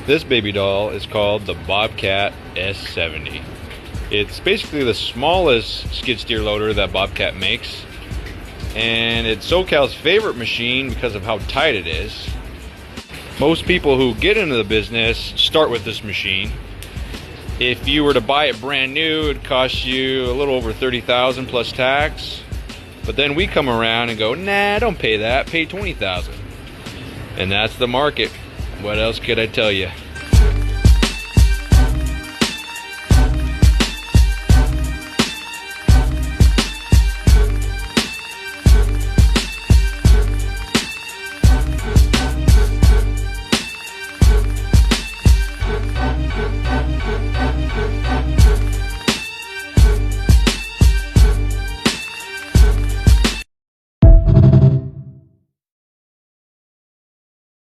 This baby doll is called the Bobcat S70. It's basically the smallest skid steer loader that Bobcat makes, and it's SoCal's favorite machine because of how tight it is. Most people who get into the business start with this machine. If you were to buy it brand new, it'd cost you a little over $30,000 plus tax. But then we come around and go, nah, don't pay that, pay $20,000. And that's the market. What else could I tell you?